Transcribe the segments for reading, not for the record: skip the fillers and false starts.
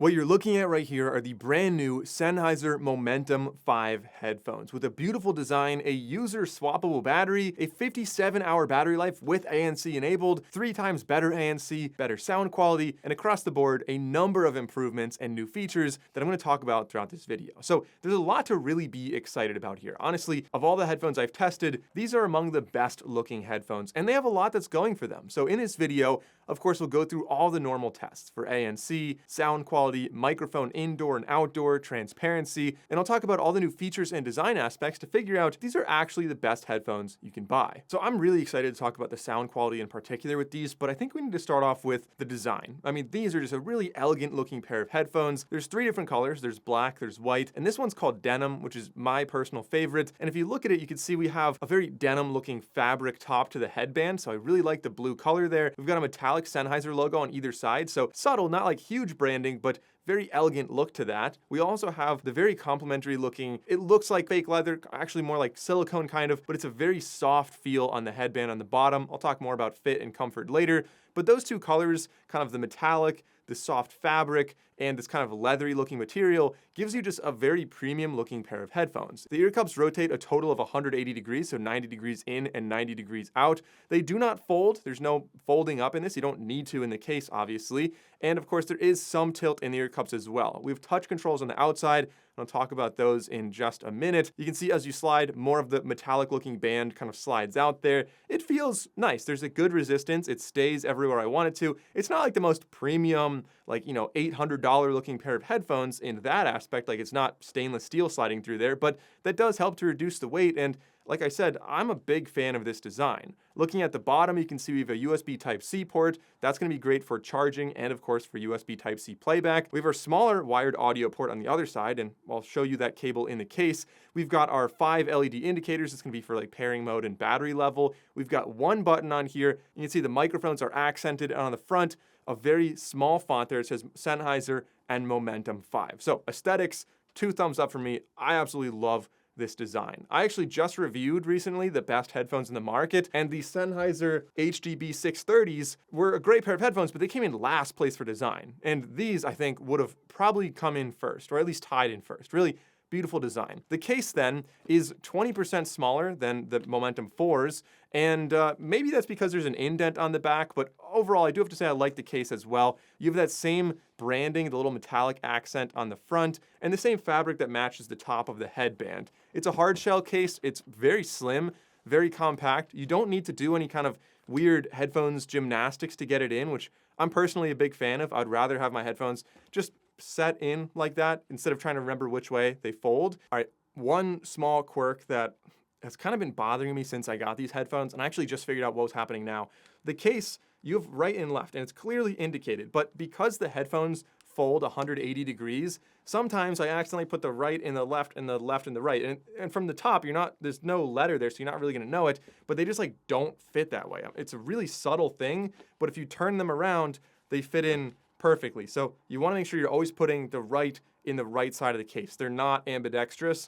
What you're looking at right here are the brand new Sennheiser Momentum 5 headphones with a beautiful design, a user swappable battery, a 57-hour battery life with ANC enabled, 3 times better ANC, better sound quality, and across the board, a number of improvements and new features that I'm going to talk about throughout this video. So there's a lot to really be excited about here. Honestly, of all the headphones I've tested, these are among the best looking headphones, and they have a lot that's going for them. So in this video, of course, we'll go through all the normal tests for ANC, sound quality, microphone indoor and outdoor, transparency, and I'll talk about all the new features and design aspects to figure out these are actually the best headphones you can buy. So I'm really excited to talk about the sound quality in particular with these, but I think we need to start off with the design. I mean, these are just a really elegant looking pair of headphones. There's 3 different colors. There's black, there's white, and this one's called denim, which is my personal favorite. And if you look at it, you can see we have a very denim looking fabric top to the headband. So I really like the blue color there. We've got a metallic Sennheiser logo on either side. So subtle, not like huge branding, but very elegant look to that. We also have the very complimentary looking, it looks like fake leather, actually more like silicone kind of, but it's a very soft feel on the headband on the bottom. I'll talk more about fit and comfort later, but those 2 colors, kind of the metallic, the soft fabric, and this kind of leathery looking material gives you just a very premium looking pair of headphones. The ear cups rotate a total of 180 degrees, so 90 degrees in and 90 degrees out. They do not fold. There's no folding up in this. You don't need to in the case, obviously. And of course, there is some tilt in the ear cups as well. We have touch controls on the outside. I'll talk about those in just a minute. You can see as you slide, more of the metallic looking band kind of slides out there. It feels nice. There's a good resistance. It stays everywhere I want it to. It's not like the most premium, like, $800 looking pair of headphones in that aspect. Like, it's not stainless steel sliding through there, but that does help to reduce the weight. And like I said, I'm a big fan of this design. Looking at the bottom, you can see we have a USB Type-C port. That's going to be great for charging and, of course, for USB Type-C playback. We have our smaller wired audio port on the other side, and I'll show you that cable in the case. We've got our 5 LED indicators. It's going to be for like pairing mode and battery level. We've got 1 button on here. You can see the microphones are accented, and on the front, a very small font there. It says Sennheiser and Momentum 5. So aesthetics, 2 thumbs up for me. I absolutely love this design. I actually just reviewed recently the best headphones in the market, and the Sennheiser HDB630s were a great pair of headphones, but they came in last place for design. And these, I think, would have probably come in first, or at least tied in first. Really beautiful design. The case then is 20% smaller than the Momentum 4s, and maybe that's because there's an indent on the back, but overall, I do have to say I like the case as well. You have that same branding, the little metallic accent on the front, and the same fabric that matches the top of the headband. It's a hard shell case. It's very slim, very compact. You don't need to do any kind of weird headphones gymnastics to get it in, which I'm personally a big fan of. I'd rather have my headphones just set in like that instead of trying to remember which way they fold. All right, one small quirk that has kind of been bothering me since I got these headphones, and I actually just figured out what was happening now. The case, you have right and left, and it's clearly indicated, but because the headphones fold 180 degrees, sometimes I accidentally put the right in the left and the left in the right. And from the top, there's no letter there, so you're not really gonna know it, but they just like don't fit that way. It's a really subtle thing, but if you turn them around, they fit in perfectly. So you wanna make sure you're always putting the right in the right side of the case. They're not ambidextrous.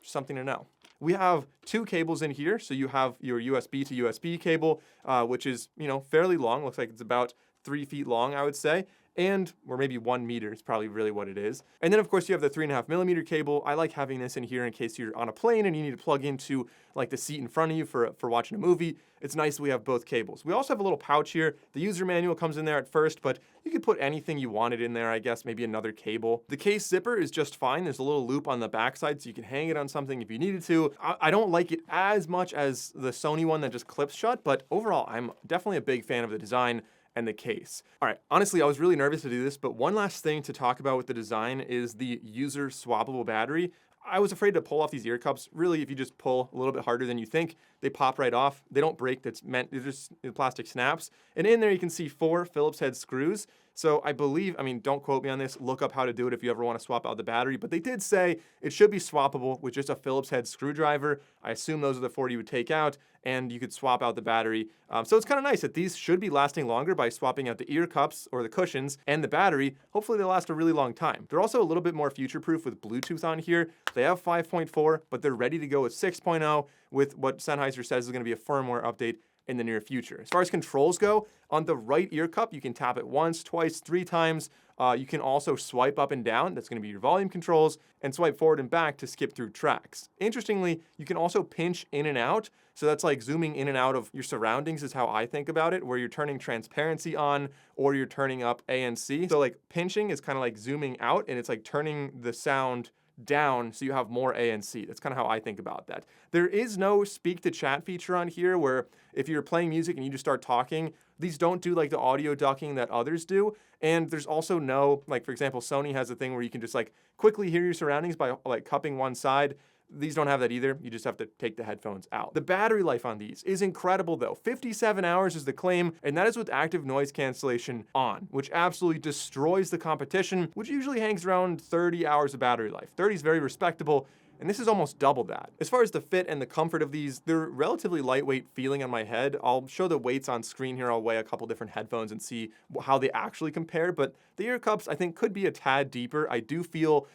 Something to know. We have 2 cables in here. So you have your USB to USB cable, which is, fairly long. Looks like it's about 3 feet long, I would say. Or maybe 1 meter is probably really what it is. And then of course you have the 3.5mm cable. I like having this in here in case you're on a plane and you need to plug into like the seat in front of you for watching a movie. It's nice we have both cables. We also have a little pouch here. The user manual comes in there at first, but you could put anything you wanted in there, I guess, maybe another cable. The case zipper is just fine. There's a little loop on the backside so you can hang it on something if you needed to. I don't like it as much as the Sony one that just clips shut, but overall, I'm definitely a big fan of the design and the case. All right, honestly, I was really nervous to do this, but one last thing to talk about with the design is the user swappable battery. I was afraid to pull off these ear cups. Really, if you just pull a little bit harder than you think, they pop right off. They don't break, they're just the plastic snaps. And in there you can see 4 Phillips head screws. So I believe, don't quote me on this, look up how to do it if you ever want to swap out the battery, but they did say it should be swappable with just a Phillips head screwdriver. I assume those are the 4 you would take out, and you could swap out the battery. So it's kind of nice that these should be lasting longer by swapping out the ear cups or the cushions and the battery. Hopefully they last a really long time. They're also a little bit more future-proof with Bluetooth on here. They have 5.4, but they're ready to go with 6.0 with what Sennheiser says is going to be a firmware update in the near future. As far as controls go, on the right ear cup, you can tap it once, twice, 3 times. You can also swipe up and down, that's going to be your volume controls, and swipe forward and back to skip through tracks. Interestingly, you can also pinch in and out, so that's like zooming in and out of your surroundings is how I think about it, where you're turning transparency on or you're turning up ANC. So like pinching is kind of like zooming out, and it's like turning the sound down so you have more ANC. That's kind of how I think about that. There is no speak to chat feature on here where if you're playing music and you just start talking, these don't do like the audio ducking that others do. And there's also no, like for example, Sony has a thing where you can just like quickly hear your surroundings by like cupping one side. These don't have that either. You just have to take the headphones out. The battery life on these is incredible though. 57 hours is the claim, and that is with active noise cancellation on, which absolutely destroys the competition, which usually hangs around 30 hours of battery life. 30 is very respectable, and this is almost double that. As far as the fit and the comfort of these, they're relatively lightweight feeling on my head. I'll show the weights on screen here. I'll weigh a couple different headphones and see how they actually compare, but the ear cups I think could be a tad deeper. I do feel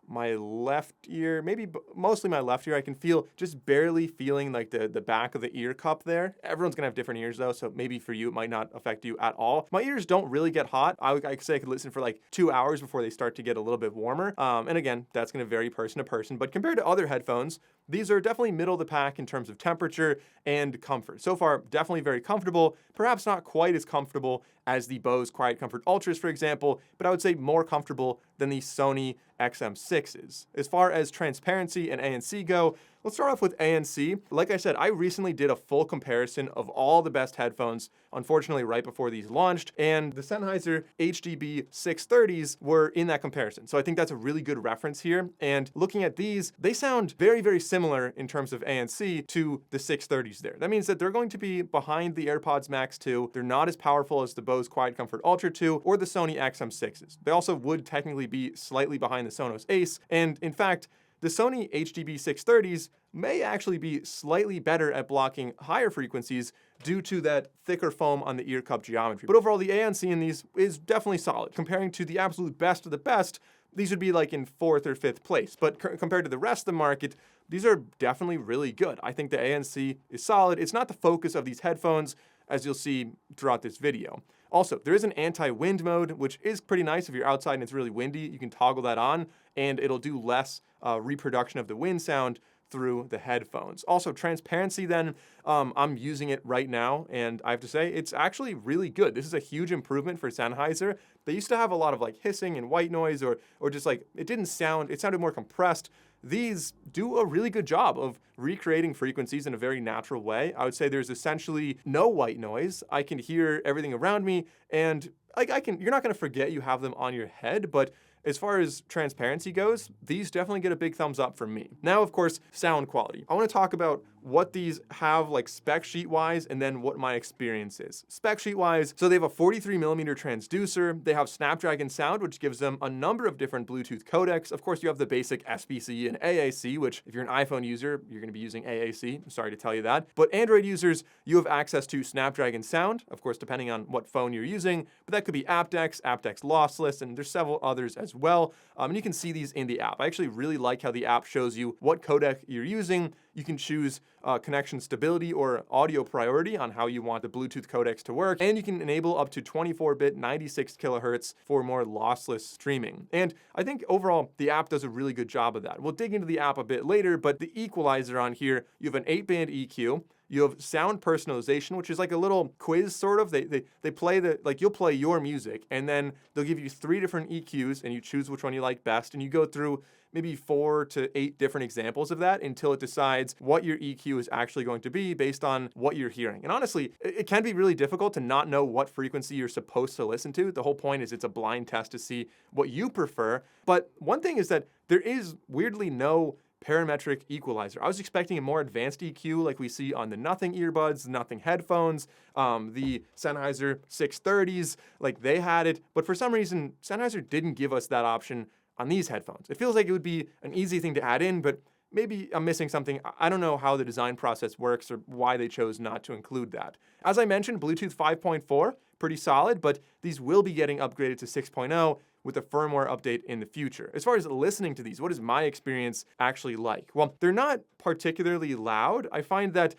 my left ear, maybe mostly my left ear, I can feel just barely feeling like the back of the ear cup there. Everyone's gonna have different ears though, so maybe for you it might not affect you at all. My ears don't really get hot. I could say I could listen for like 2 hours before they start to get a little bit warmer. And again, that's gonna vary person to person, but compared to other headphones, these are definitely middle of the pack in terms of temperature and comfort. So far, definitely very comfortable, perhaps not quite as comfortable as the Bose Quiet Comfort Ultras, for example, but I would say more comfortable than the Sony XM6s. As far as transparency and ANC go, let's start off with ANC. Like I said, I recently did a full comparison of all the best headphones, unfortunately right before these launched, and the Sennheiser HDB630s were in that comparison. So I think that's a really good reference here. And looking at these, they sound very, very similar in terms of ANC to the 630s there. That means that they're going to be behind the AirPods Max 2. They're not as powerful as the Bose Quiet Comfort Ultra 2 or the Sony XM6s. They also would technically be slightly behind the Sonos Ace. And in fact, the Sony HDB630s may actually be slightly better at blocking higher frequencies due to that thicker foam on the ear cup geometry. But overall, the ANC in these is definitely solid. Comparing to the absolute best of the best, these would be like in 4th or 5th place. But compared to the rest of the market, these are definitely really good. I think the ANC is solid. It's not the focus of these headphones, as you'll see throughout this video. Also, there is an anti-wind mode, which is pretty nice. If you're outside and it's really windy, you can toggle that on, and it'll do less reproduction of the wind sound through the headphones. Also, transparency then, I'm using it right now, and I have to say, it's actually really good. This is a huge improvement for Sennheiser. They used to have a lot of like hissing and white noise, or just like, it sounded more compressed. These do a really good job of recreating frequencies in a very natural way. I would say there's essentially no white noise. I can hear everything around me, and like you're not gonna forget you have them on your head, but as far as transparency goes, these definitely get a big thumbs up from me. Now, of course, sound quality. I wanna talk about what these have like spec sheet wise, and then what my experience is. Spec sheet wise, so they have a 43mm transducer, they have Snapdragon sound, which gives them a number of different Bluetooth codecs. Of course, you have the basic SBC and AAC, which if you're an iPhone user, you're gonna be using AAC, I'm sorry to tell you that. But Android users, you have access to Snapdragon sound, of course, depending on what phone you're using, but that could be aptX lossless, and there's several others as well. And you can see these in the app. I actually really like how the app shows you what codec you're using. You can choose connection stability or audio priority on how you want the Bluetooth codecs to work, and you can enable up to 24-bit 96 kilohertz for more lossless streaming. And I think overall, the app does a really good job of that. We'll dig into the app a bit later, but the equalizer on here, you have an 8-band EQ, you have sound personalization, which is like a little quiz sort of. They play you'll play your music, and then they'll give you 3 different EQs, and you choose which one you like best, and you go through maybe 4 to 8 different examples of that until it decides what your EQ is actually going to be based on what you're hearing. And honestly, it can be really difficult to not know what frequency you're supposed to listen to. The whole point is it's a blind test to see what you prefer. But one thing is that there is weirdly no parametric equalizer. I was expecting a more advanced EQ like we see on the Nothing earbuds, Nothing headphones, the Sennheiser 630s, like they had it. But for some reason, Sennheiser didn't give us that option on these headphones. It feels like it would be an easy thing to add in, but maybe I'm missing something. I don't know how the design process works or why they chose not to include that. As I mentioned, Bluetooth 5.4, pretty solid, but these will be getting upgraded to 6.0 with a firmware update in the future. As far as listening to these, what is my experience actually like? Well, they're not particularly loud. I find that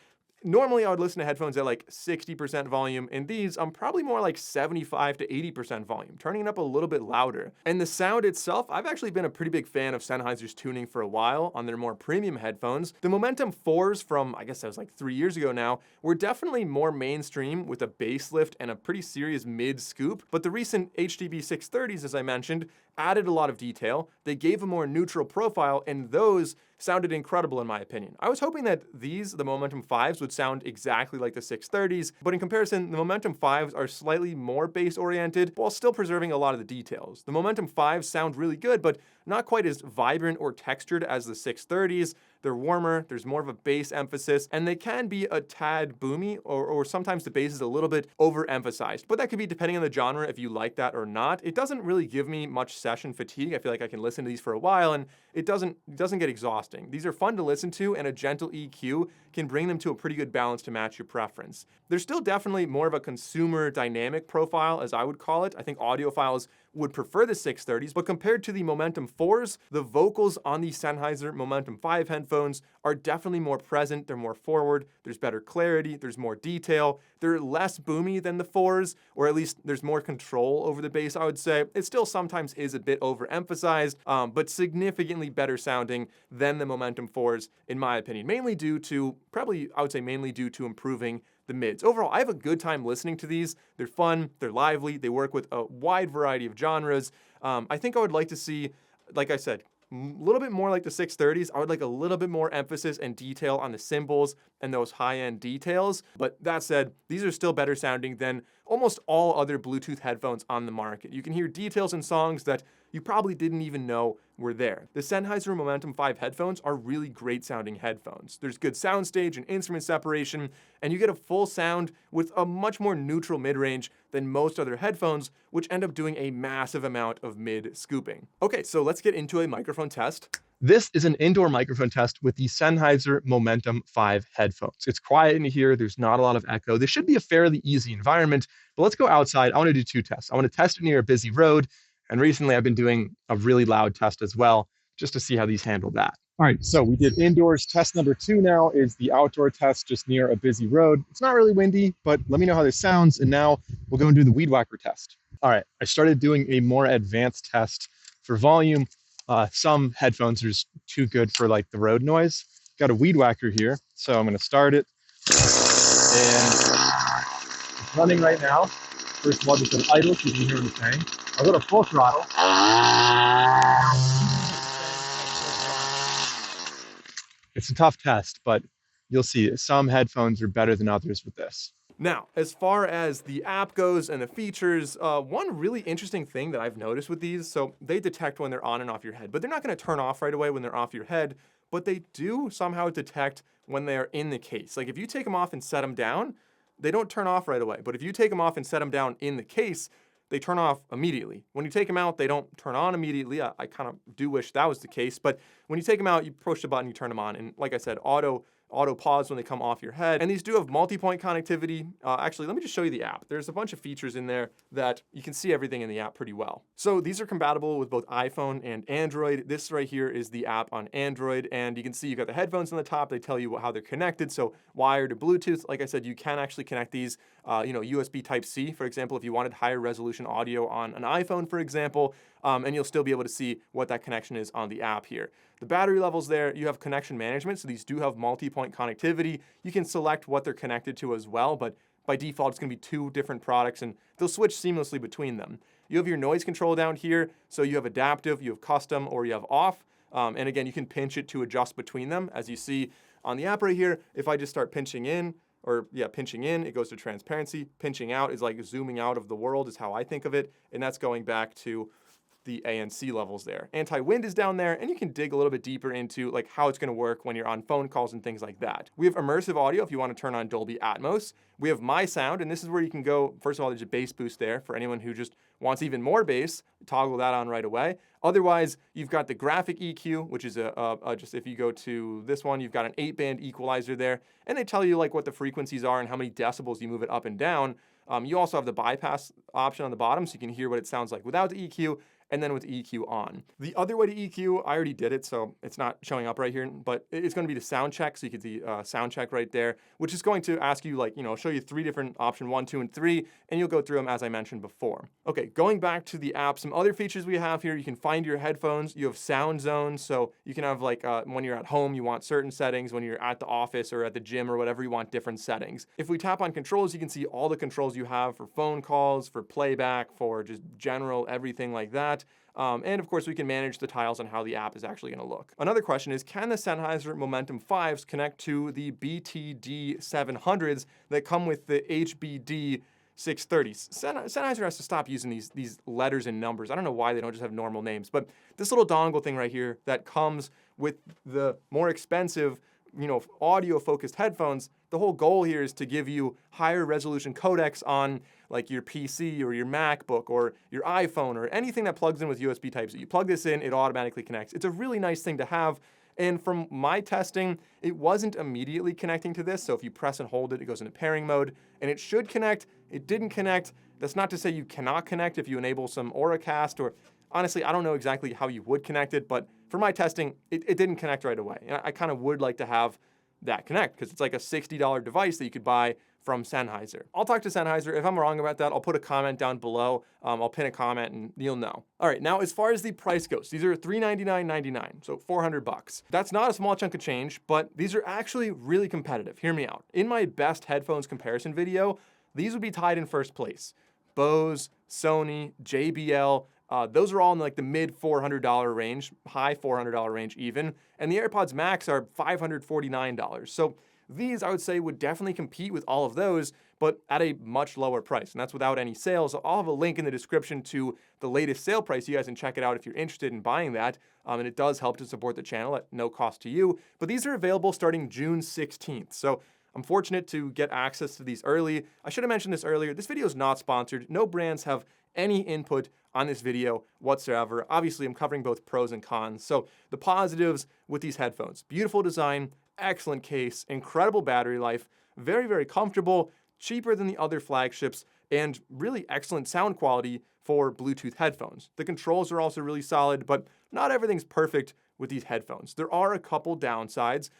Normally, I would listen to headphones at like 60% volume, and these, I'm probably more like 75 to 80% volume, turning it up a little bit louder. And the sound itself, I've actually been a pretty big fan of Sennheiser's tuning for a while on their more premium headphones. The Momentum 4s from, I guess that was like 3 years ago now, were definitely more mainstream with a bass lift and a pretty serious mid scoop, but the recent HDB630s, as I mentioned, added a lot of detail. They gave a more neutral profile, and those sounded incredible in my opinion. I was hoping that these, the Momentum 5s, would sound exactly like the 630s, but in comparison, the Momentum 5s are slightly more bass-oriented while still preserving a lot of the details. The Momentum 5s sound really good, but not quite as vibrant or textured as the 630s. They're warmer, there's more of a bass emphasis, and they can be a tad boomy, or sometimes the bass is a little bit overemphasized. But that could be depending on the genre if you like that or not. It doesn't really give me much session fatigue. I feel like I can listen to these for a while, and it doesn't get exhausting. These are fun to listen to, and a gentle EQ can bring them to a pretty good balance to match your preference. There's still definitely more of a consumer dynamic profile, as I would call it. I think audiophiles would prefer the 630s, but compared to the Momentum 4s, the vocals on the Sennheiser Momentum 5 headphones are definitely more present, they're more forward, there's better clarity, there's more detail, they're less boomy than the 4s, or at least there's more control over the bass, I would say. It still sometimes is a bit overemphasized, but significantly better sounding than the Momentum 4s, in my opinion, mainly due to improving the mids. Overall, I have a good time listening to these. They're fun, they're lively, they work with a wide variety of genres. I think I would like to see, like I said, a little bit more like the 630s. I would like a little bit more emphasis and detail on the cymbals and those high-end details. But that said, these are still better sounding than almost all other Bluetooth headphones on the market. You can hear details in songs that you probably didn't even know were there. The Sennheiser Momentum 5 headphones are really great sounding headphones. There's good soundstage and instrument separation, and you get a full sound with a much more neutral mid-range than most other headphones, which end up doing a massive amount of mid-scooping. Okay, so let's get into a microphone test. This is an indoor microphone test with the Sennheiser Momentum 5 headphones. It's quiet in here, there's not a lot of echo. This should be a fairly easy environment, but let's go outside. I want to do two tests. I want to test it near a busy road, and recently I've been doing a really loud test as well, just to see how these handle that. All right, so we did indoors. Test number 2 now is the outdoor test just near a busy road. It's not really windy, but let me know how this sounds, and now we'll go and do the weed whacker test. All right, I started doing a more advanced test for volume. Some headphones are just too good for like the road noise. Got a weed whacker here, so I'm gonna start it. And it's running right now. First of all, just an idle so you can hear what it's saying. I'll go to full throttle. It's a tough test, but you'll see some headphones are better than others with this. Now, as far as the app goes and the features, one really interesting thing that I've noticed with these, so they detect when they're on and off your head, but they're not going to turn off right away when they're off your head, but they do somehow detect when they're in the case. Like if you take them off and set them down, they don't turn off right away. But if you take them off and set them down in the case, they turn off immediately. When you take them out, they don't turn on immediately. I kind of do wish that was the case, but when you take them out, you push the button, you turn them on, and like I said, auto pause when they come off your head. And these do have multi-point connectivity. Actually, let me just show you the app. There's a bunch of features in there that you can see everything in the app pretty well. So these are compatible with both iPhone and Android. This right here is the app on Android, and you can see you got the headphones on the top. They tell you how they're connected. So wired to Bluetooth. Like I said, you can actually connect these, USB Type-C, for example, if you wanted higher resolution audio on an iPhone, for example, and you'll still be able to see what that connection is on the app here. The battery levels there, you have connection management, so these do have multi-point connectivity. You can select what they're connected to as well, but by default, it's gonna be 2 different products, and they'll switch seamlessly between them. You have your noise control down here, so you have adaptive, you have custom, or you have off. And again, you can pinch it to adjust between them. As you see on the app right here, if I just start pinching in, it goes to transparency. Pinching out is like zooming out of the world is how I think of it, and that's going back to the ANC levels there. Anti-wind is down there, and you can dig a little bit deeper into like how it's gonna work when you're on phone calls and things like that. We have immersive audio if you wanna turn on Dolby Atmos. We have My Sound, and this is where you can go, first of all, there's a bass boost there for anyone who just wants even more bass, toggle that on right away. Otherwise, you've got the graphic EQ, which is just if you go to this one, you've got an 8-band equalizer there, and they tell you like what the frequencies are and how many decibels you move it up and down. You also have the bypass option on the bottom, so you can hear what it sounds like without the EQ, and then with EQ on. The other way to EQ, I already did it, so it's not showing up right here, but it's going to be the sound check. So you can see sound check right there, which is going to ask you, like, show you 3 different option 1, 2, and 3, and you'll go through them as I mentioned before. Okay, going back to the app, some other features we have here, you can find your headphones. You have sound zones, so you can have like when you're at home, you want certain settings. When you're at the office or at the gym or whatever, you want different settings. If we tap on controls, you can see all the controls you have for phone calls, for playback, for just general everything like that. And of course, we can manage the tiles on how the app is actually going to look. Another question is, can the Sennheiser Momentum 5s connect to the BTD700s that come with the HBD 630s? Sennheiser has to stop using these letters and numbers. I don't know why they don't just have normal names, but this little dongle thing right here that comes with the more expensive, audio-focused headphones, the whole goal here is to give you higher resolution codecs on like your PC or your MacBook or your iPhone or anything that plugs in with USB Type-C. You plug this in, it automatically connects. It's a really nice thing to have. And from my testing, it wasn't immediately connecting to this. So if you press and hold it, it goes into pairing mode, and it should connect. It didn't connect. That's not to say you cannot connect if you enable some Auracast, or honestly, I don't know exactly how you would connect it, but for my testing, it didn't connect right away. And I kind of would like to have that connect because it's like a $60 device that you could buy from Sennheiser. I'll talk to Sennheiser. If I'm wrong about that, I'll put a comment down below. I'll pin a comment and you'll know. All right, now as far as the price goes, these are $399.99, so $400. That's not a small chunk of change, but these are actually really competitive. Hear me out. In my best headphones comparison video, these would be tied in first place. Bose, Sony, JBL, those are all in like the mid $400 range, high $400 range even, and the AirPods Max are $549. So these, I would say, would definitely compete with all of those, but at a much lower price, and that's without any sales. So I'll have a link in the description to the latest sale price. You guys can check it out if you're interested in buying that, and it does help to support the channel at no cost to you. But these are available starting June 16th, so I'm fortunate to get access to these early. I should have mentioned this earlier. This video is not sponsored. No brands have any input on this video whatsoever. Obviously, I'm covering both pros and cons. So the positives with these headphones: beautiful design, excellent case, incredible battery life, very, very comfortable, cheaper than the other flagships, and really excellent sound quality for Bluetooth headphones. The controls are also really solid, but not everything's perfect with these headphones. There are a couple downsides.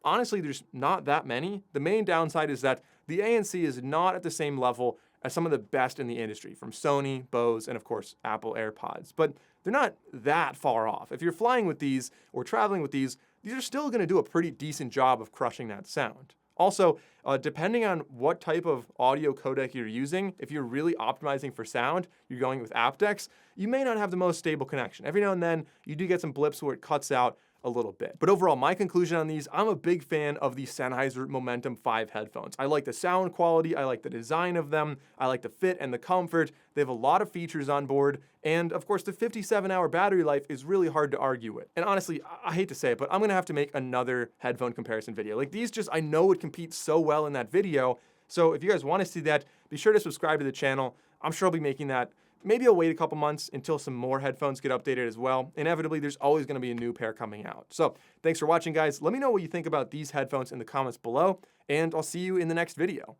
Honestly, there's not that many. The main downside is that the ANC is not at the same level as some of the best in the industry, from Sony, Bose, and of course, Apple AirPods. But they're not that far off. If you're flying with these or traveling with these are still gonna do a pretty decent job of crushing that sound. Also, depending on what type of audio codec you're using, if you're really optimizing for sound, you're going with aptX, you may not have the most stable connection. Every now and then, you do get some blips where it cuts out a little bit. But overall, my conclusion on these, I'm a big fan of the Sennheiser Momentum 5 headphones. I like the sound quality, I like the design of them, I like the fit and the comfort. They have a lot of features on board, and of course the 57-hour battery life is really hard to argue with. And honestly, I hate to say it, but I'm gonna have to make another headphone comparison video. Like these I know would compete so well in that video, so if you guys wanna see that, be sure to subscribe to the channel. I'm sure I'll be making that. Maybe I'll wait a couple months until some more headphones get updated as well. Inevitably, there's always gonna be a new pair coming out. So thanks for watching, guys. Let me know what you think about these headphones in the comments below, and I'll see you in the next video.